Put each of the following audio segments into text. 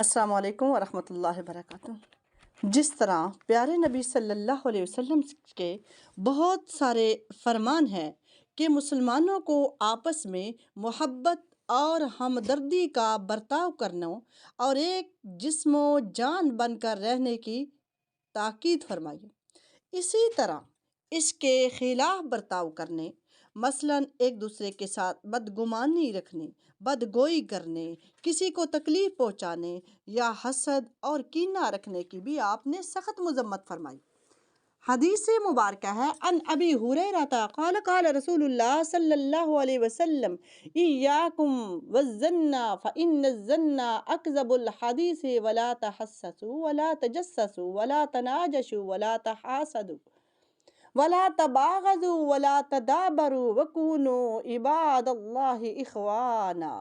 السلام علیکم ورحمۃ اللہ وبرکاتہ۔ جس طرح پیارے نبی صلی اللہ علیہ وسلم کے بہت سارے فرمان ہیں کہ مسلمانوں کو آپس میں محبت اور ہمدردی کا برتاؤ کرنا اور ایک جسم و جان بن کر رہنے کی تاکید فرمائی، اسی طرح اس کے خلاف برتاؤ کرنے، مثلاً ایک دوسرے کے ساتھ بدگمانی رکھنے، بدگوئی کرنے، کسی کو تکلیف پہنچانے یا حسد اور کینہ رکھنے کی بھی آپ نے سخت مذمت فرمائی۔ حدیث مبارکہ ہے ان ابی ہریرہ قال قال رسول اللہ صلی اللہ علیہ وسلم ایاکم والظن فإن الظن اکذب الحدیث ولا تحسسوا ولا تجسسوا ولا تناجشوا ولا تحاسدوا ولا تباغضوا ولا تدابروا وكونوا عباد اللہ اخوانا۔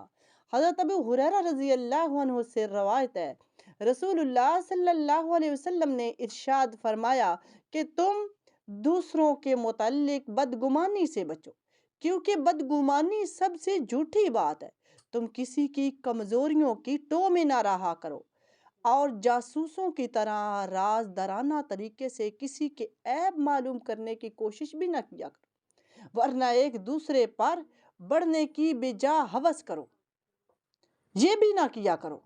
حضرت ابو ہریرہ رضی اللہ عنہ سے روایت ہے، رسول اللہ صلی اللہ علیہ وسلم نے ارشاد فرمایا کہ تم دوسروں کے متعلق بدگمانی سے بچو، کیونکہ بدگمانی سب سے جھوٹی بات ہے۔ تم کسی کی کمزوریوں کی ٹو میں نہ رہا کرو اور جاسوسوں کی طرح رازدارانہ طریقے سے کسی کے عیب معلوم کرنے کی کوشش بھی نہ کیا کرو، ورنہ ایک دوسرے پر بڑھنے کی بجا ہوس کرو، یہ بھی نہ کیا کرو،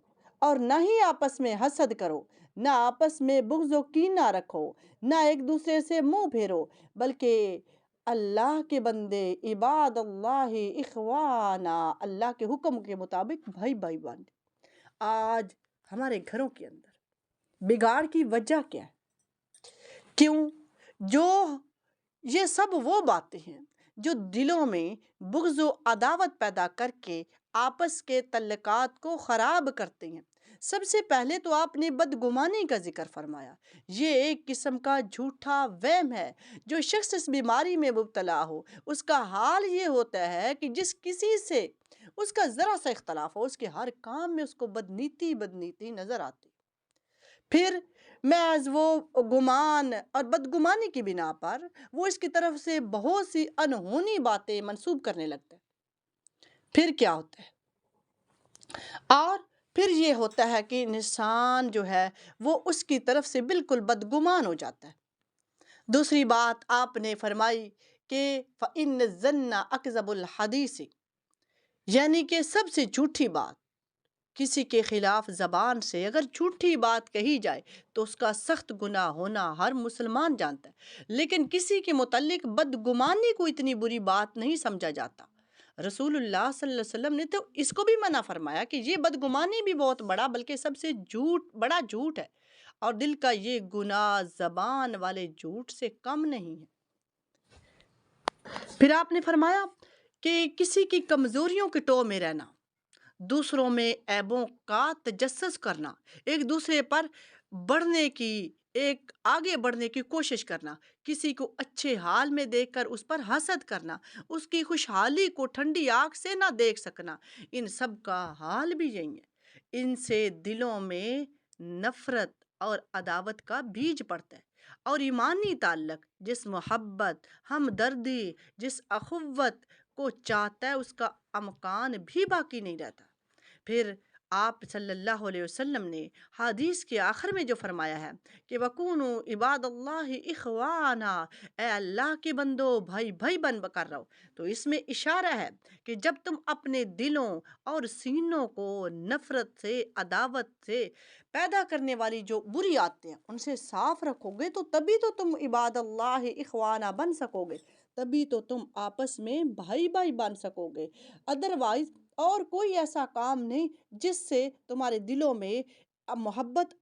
اور نہ ہی آپس میں حسد کرو، نہ آپس میں بغض و کینہ رکھو، نہ ایک دوسرے سے منہ پھیرو، بلکہ اللہ کے بندے عباد اللہ اخوانا، اللہ کے حکم کے مطابق بھائی بھائی بانٹے۔ آج ہمارے گھروں کے اندر بگاڑ کی وجہ کیا ہے؟ کیوں؟ یہ سب وہ باتیں ہیں جو دلوں میں بغض و عداوت پیدا کر کے آپس کے تعلقات کو خراب کرتے ہیں۔ سب سے پہلے تو آپ نے بدگمانی کا ذکر فرمایا۔ یہ ایک قسم کا جھوٹا وہم ہے۔ جو شخص اس بیماری میں مبتلا ہو، اس کا حال یہ ہوتا ہے کہ جس کسی سے اس کا ذرا سا اختلاف ہو، اس کے ہر کام میں اس کو بدنیتی نظر آتی، پھر محض وہ گمان اور بدگمانی کی بنا پر وہ اس کی طرف سے بہت سی انہونی باتیں منسوب کرنے لگتے ہیں۔ پھر کیا ہوتا ہے؟ اور پھر یہ ہوتا ہے کہ انسان جو ہے وہ اس کی طرف سے بالکل بدگمان ہو جاتا ہے۔ دوسری بات آپ نے فرمائی کہ فَإِنَّ الظَّنَّ أَكْذَبُ الْحَدِيثِ، یعنی کہ سب سے جھوٹی بات، کسی کے خلاف زبان سے اگر جھوٹی بات کہی جائے تو اس کا سخت گناہ ہونا ہر مسلمان جانتا ہے، لیکن کسی کے متعلق بدگمانی کو اتنی بری بات نہیں سمجھا جاتا۔ رسول اللہ صلی اللہ علیہ وسلم نے تو اس کو بھی منع فرمایا کہ یہ بدگمانی بھی بہت بڑا بلکہ سب سے بڑا جھوٹ ہے، اور دل کا یہ گناہ زبان والے جھوٹ سے کم نہیں ہے۔ پھر آپ نے فرمایا کہ کسی کی کمزوریوں کے ٹو میں رہنا، دوسروں میں عیبوں کا تجسس کرنا، ایک دوسرے پر آگے بڑھنے کی کوشش کرنا، کسی کو اچھے حال میں دیکھ کر اس پر حسد کرنا، اس کی خوشحالی کو ٹھنڈی آنکھ سے نہ دیکھ سکنا، ان سب کا حال بھی یہی ہے۔ ان سے دلوں میں نفرت اور عداوت کا بیج پڑتا ہے، اور ایمانی تعلق جس محبت، ہمدردی، جس اخوت کو چاہتا ہے اس کا امکان بھی باقی نہیں رہتا۔ پھر آپ صلی اللہ علیہ وسلم نے حدیث کے آخر میں جو فرمایا ہے کہ وَكُونُوا عِبَادَ اللَّهِ إِخْوَانًا، اے اللہ کے بندو بھائی بھائی بن کر رہو، تو اس میں اشارہ ہے کہ جب تم اپنے دلوں اور سینوں کو نفرت سے، عداوت سے پیدا کرنے والی جو بری عادتیں ہیں ان سے صاف رکھو گے تو تبھی تو تم عباد اللہ اخوانہ بن سکو گے، تبھی تو تم آپس میں بھائی بھائی بن سکو گے۔ ادروائز اور کوئی ایسا کام نہیں جس سے تمہارے دلوں میں محبت